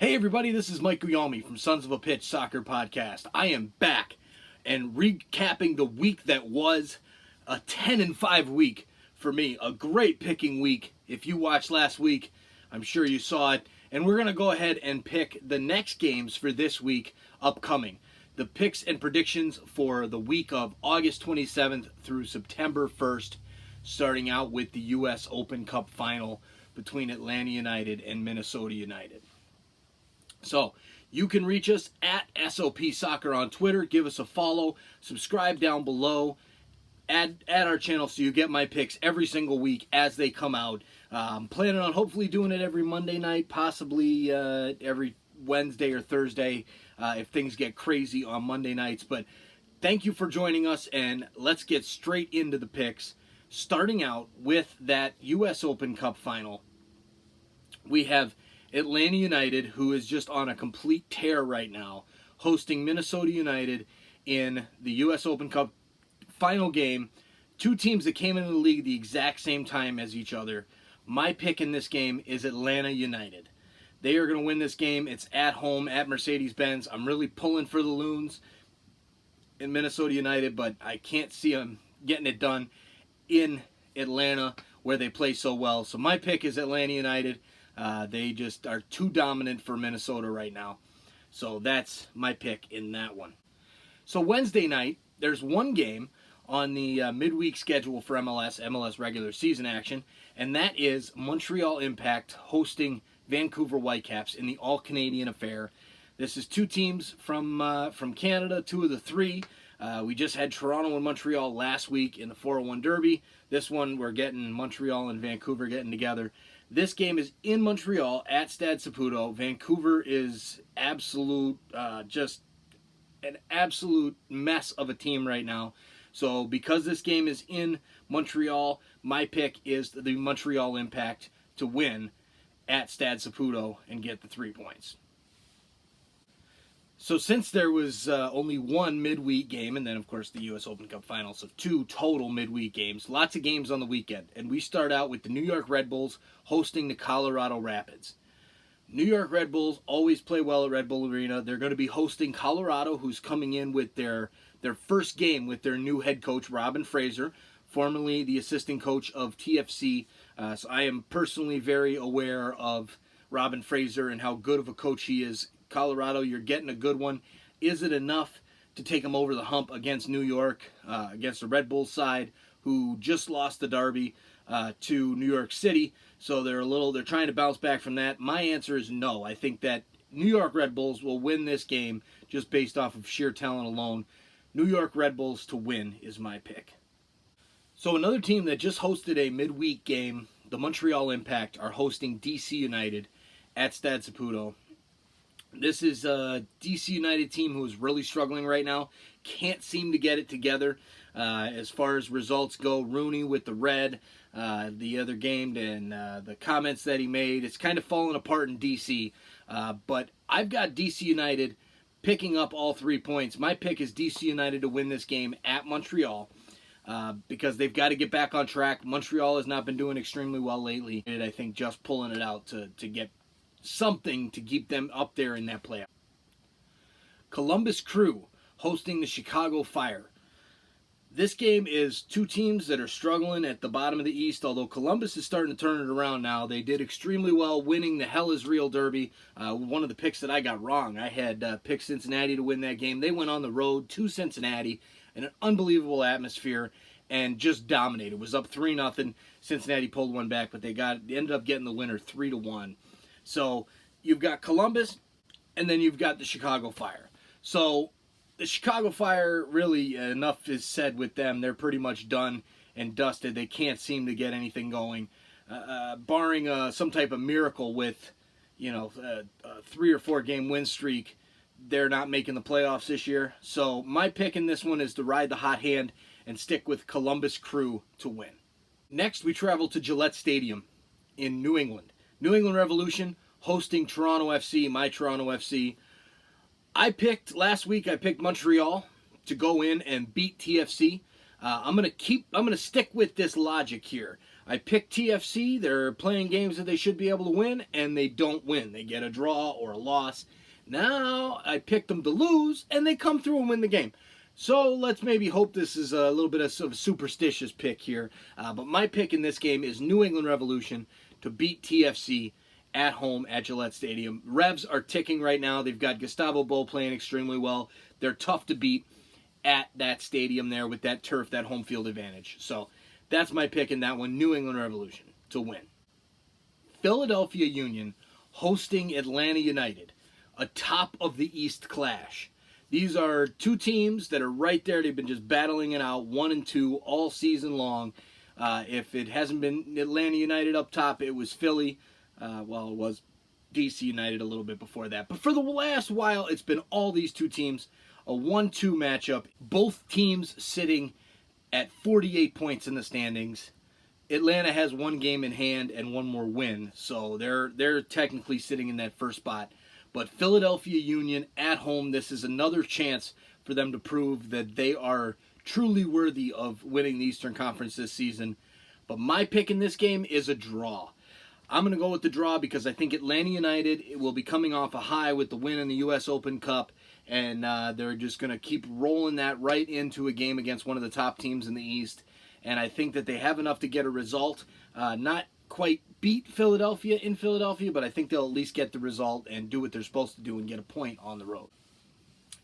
Hey everybody, this is Mike Guglielmi from Sons of a Pitch Soccer Podcast. I am back and recapping the week that was a 10-5 week for me. A great picking week. If you watched last week, I'm sure you saw it. And we're going to go ahead and pick the next games for this week upcoming. The picks and predictions for the week of August 27th through September 1st, starting out with the U.S. Open Cup final between Atlanta United and Minnesota United. So, you can reach us at SOP Soccer on Twitter. Give us a follow. Subscribe down below. Add our channel so you get my picks every single week as they come out. I'm planning on hopefully doing it every Monday night, possibly every Wednesday or Thursday if things get crazy on Monday nights. But thank you for joining us, and let's get straight into the picks. Starting out with that U.S. Open Cup final, we have Atlanta United, who is just on a complete tear right now, hosting Minnesota United in the U.S. Open Cup final game. Two teams that came into the league the exact same time as each other. My pick in this game is Atlanta United. They are going to win this game. It's at home at Mercedes-Benz. I'm really pulling for the Loons in Minnesota United, but I can't see them getting it done in Atlanta where they play so well. So my pick is Atlanta United. They just are too dominant for Minnesota right now. So that's my pick in that one. So Wednesday night, there's one game on the midweek schedule for MLS regular season action, and that is Montreal Impact hosting Vancouver Whitecaps in the All-Canadian affair. This is two teams from Canada, two of the three. We just had Toronto and Montreal last week in the 401 Derby. This one, we're getting Montreal and Vancouver getting together. This game is in Montreal at Stade Saputo. Vancouver is just an absolute mess of a team right now. So because this game is in Montreal, my pick is the Montreal Impact to win at Stade Saputo and get the 3 points. So since there was only one midweek game, and then of course the U.S. Open Cup final, so two total midweek games, lots of games on the weekend. And we start out with the New York Red Bulls hosting the Colorado Rapids. New York Red Bulls always play well at Red Bull Arena. They're going to be hosting Colorado, who's coming in with their first game with their new head coach, Robin Fraser, formerly the assistant coach of TFC. So I am personally very aware of Robin Fraser and how good of a coach he is. Colorado, you're getting a good one. Is it enough to take them over the hump against New York, against the Red Bulls side, who just lost the derby to New York City? So they're trying to bounce back from that. My answer is no. I think that New York Red Bulls will win this game just based off of sheer talent alone. New York Red Bulls to win is my pick. So another team that just hosted a midweek game, the Montreal Impact, are hosting DC United at Stade Saputo. This is a DC United team who is really struggling right now. Can't seem to get it together as far as results go. Rooney with the red the other game, and the comments that he made, it's kind of falling apart in DC. But I've got DC United picking up all 3 points. My pick is DC United to win this game at Montreal because they've got to get back on track. Montreal has not been doing extremely well lately. And I think just pulling it out to get something to keep them up there in that playoff. Columbus Crew hosting the Chicago Fire. This game is two teams that are struggling at the bottom of the East, although Columbus is starting to turn it around now. They did extremely well winning the Hell is Real Derby. One of the picks that I got wrong, I had picked Cincinnati to win that game. They went on the road to Cincinnati in an unbelievable atmosphere and just dominated. It was up 3-0. Cincinnati pulled one back, but they ended up getting the winner 3-1. So you've got Columbus, and then you've got the Chicago Fire. So the Chicago Fire, really, enough is said with them. They're pretty much done and dusted. They can't seem to get anything going. Barring some type of miracle with, a 3 or 4 game win streak, they're not making the playoffs this year. So my pick in this one is to ride the hot hand and stick with Columbus Crew to win. Next, we travel to Gillette Stadium in New England. New England Revolution hosting Toronto FC, my Toronto FC. Last week I picked Montreal to go in and beat TFC. I'm gonna stick with this logic here. I picked TFC. They're playing games that they should be able to win, and they don't win. They get a draw or a loss. Now I picked them to lose, and they come through and win the game. So let's maybe hope this is a little bit of a superstitious pick here. But my pick in this game is New England Revolution to beat TFC at home at Gillette Stadium. Revs are ticking right now. They've got Gustavo Bo playing extremely well. They're tough to beat at that stadium there with that turf, that home field advantage. So that's my pick in that one, New England Revolution to win. Philadelphia Union hosting Atlanta United, a top of the East clash. These are two teams that are right there. They've been just battling it out, 1 and 2 all season long. If it hasn't been Atlanta United up top, it was Philly. It was DC United a little bit before that. But for the last while, it's been all these two teams, a 1-2 matchup. Both teams sitting at 48 points in the standings. Atlanta has one game in hand and one more win, so they're technically sitting in that first spot. But Philadelphia Union at home, this is another chance for them to prove that they are truly worthy of winning the Eastern Conference this season. But my pick in this game is a draw. I'm going to go with the draw because I think Atlanta United will be coming off a high with the win in the U.S. Open Cup, and they're just going to keep rolling that right into a game against one of the top teams in the East. And I think that they have enough to get a result. Not quite beat Philadelphia in Philadelphia, but I think they'll at least get the result and do what they're supposed to do and get a point on the road.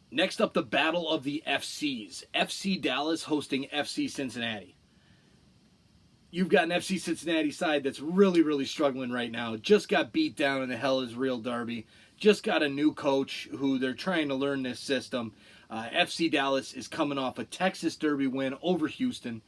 Next up, the battle of the FCs. FC Dallas hosting FC Cincinnati. You've got an FC Cincinnati side that's really, really struggling right now. Just got beat down in the Hell is Real Derby. Just got a new coach who they're trying to learn this system. FC Dallas is coming off a Texas Derby win over Houston.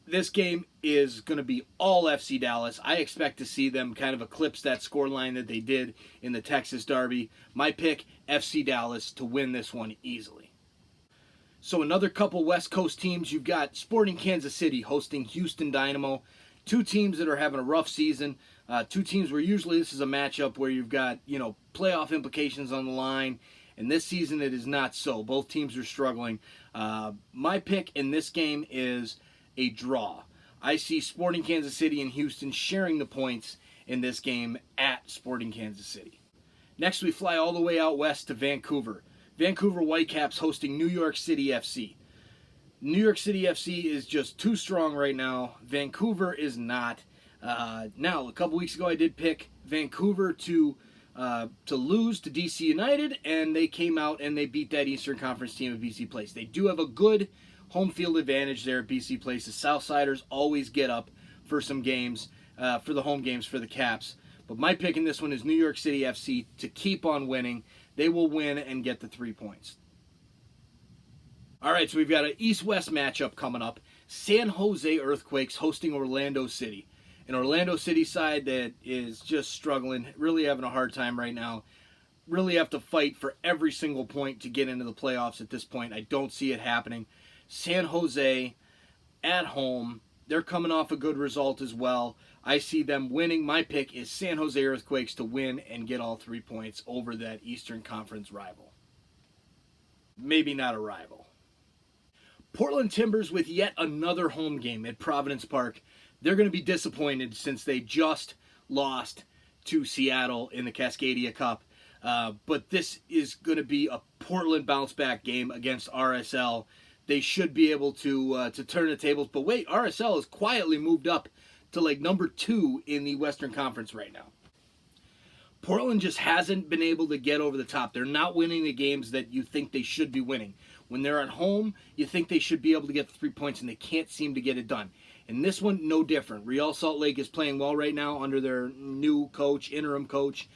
This game is going to be all FC Dallas. I expect to see them kind of eclipse that scoreline that they did in the Texas Derby. My pick, FC Dallas to win this one easily. So another couple West Coast teams. You've got Sporting Kansas City hosting Houston Dynamo. Two teams that are having a rough season. Two teams where usually this is a matchup where you've got, playoff implications on the line. And this season it is not so. Both teams are struggling. My pick in this game is a draw. I see Sporting Kansas City and Houston sharing the points in this game at Sporting Kansas City. Next, we fly all the way out west to Vancouver. Vancouver Whitecaps hosting New York City FC. New York City FC is just too strong right now. Vancouver is not. Now, a couple weeks ago, I did pick Vancouver to lose to DC United, and they came out and they beat that Eastern Conference team at BC Place. They do have a good home field advantage there at BC Place. The Southsiders always get up for some games, for the home games for the Caps. But my pick in this one is New York City FC to keep on winning. They will win and get the 3 points. All right, so we've got an East-West matchup coming up. San Jose Earthquakes hosting Orlando City. An Orlando City side that is just struggling, really having a hard time right now. Really have to fight for every single point to get into the playoffs at this point. I don't see it happening. San Jose at home, they're coming off a good result as well. I see them winning. My pick is San Jose Earthquakes to win and get all 3 points over that Eastern Conference rival. Maybe not a rival. Portland Timbers with yet another home game at Providence Park. They're going to be disappointed since they just lost to Seattle in the Cascadia Cup. But this is going to be a Portland bounce-back game against RSL. They should be able to turn the tables. But wait, RSL has quietly moved up to like number 2 in the Western Conference right now. Portland just hasn't been able to get over the top. They're not winning the games that you think they should be winning. When they're at home, you think they should be able to get 3 points, and they can't seem to get it done. And this one, no different. Real Salt Lake is playing well right now under their new coach, interim coach.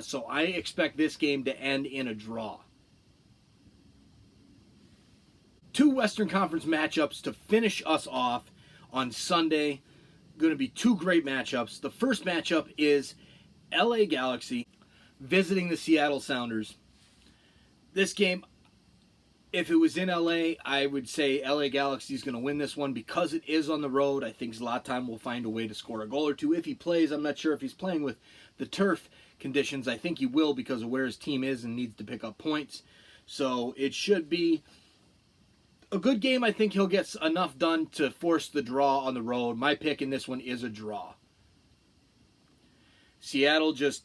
So I expect this game to end in a draw. Two Western Conference matchups to finish us off on Sunday. Going to be two great matchups. The first matchup is LA Galaxy visiting the Seattle Sounders. This game, if it was in LA, I would say LA Galaxy is going to win this one because it is on the road. I think Zlatan will find a way to score a goal or two if he plays. I'm not sure if he's playing with the turf conditions. I think he will because of where his team is and needs to pick up points. So it should be a good game. I think he'll get enough done to force the draw on the road. My pick in this one is a draw. Seattle just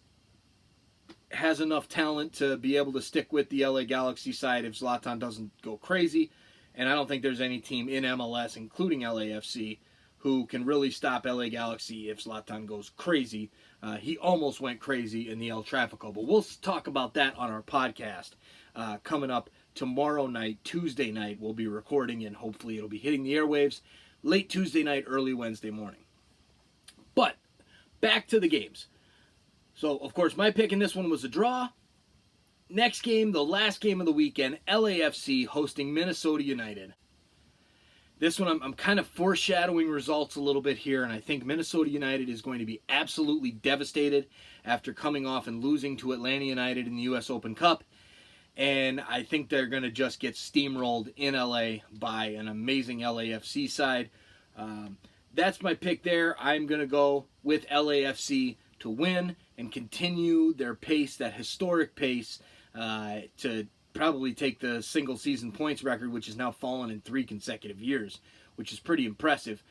has enough talent to be able to stick with the LA Galaxy side if Zlatan doesn't go crazy. And I don't think there's any team in MLS, including LAFC, who can really stop LA Galaxy if Zlatan goes crazy. He almost went crazy in the El Trafico, but we'll talk about that on our podcast coming up tomorrow night, Tuesday night. We'll be recording, and hopefully it'll be hitting the airwaves late Tuesday night, early Wednesday morning. But back to the games. So, of course, my pick in this one was a draw. Next game, the last game of the weekend, LAFC hosting Minnesota United. This one, I'm kind of foreshadowing results a little bit here, and I think Minnesota United is going to be absolutely devastated after coming off and losing to Atlanta United in the U.S. Open Cup. And I think they're going to just get steamrolled in LA by an amazing LAFC side. That's my pick there. I'm going to go with LAFC to win and continue their pace, that historic pace, to probably take the single season points record, which has now fallen in 3 consecutive years, which is pretty impressive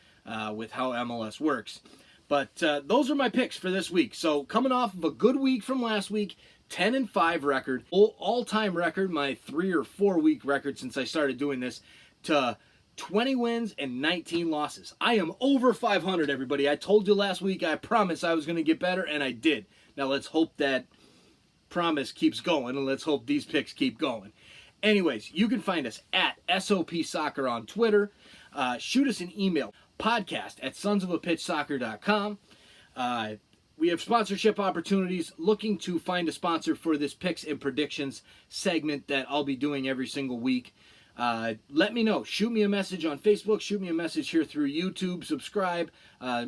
with how MLS works. But those are my picks for this week. So coming off of a good week from last week, 10-5 record, all-time record, my 3 or 4 week record since I started doing this, to 20 wins and 19 losses. I am over 500, everybody. I told you last week I promised I was going to get better, and I did. Now let's hope that promise keeps going, and let's hope these picks keep going. Anyways, you can find us at SOP Soccer on Twitter. Shoot us an email, podcast@sonsofapitchsoccer.com. We have sponsorship opportunities. Looking to find a sponsor for this picks and predictions segment that I'll be doing every single week. Let me know. Shoot me a message on Facebook. Shoot me a message here through YouTube. Subscribe.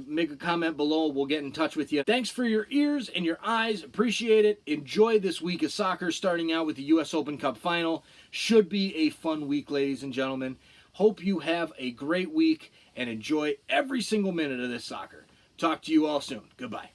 Make a comment below. We'll get in touch with you. Thanks for your ears and your eyes. Appreciate it. Enjoy this week of soccer, starting out with the U.S. Open Cup final. Should be a fun week, ladies and gentlemen. Hope you have a great week and enjoy every single minute of this soccer. Talk to you all soon. Goodbye.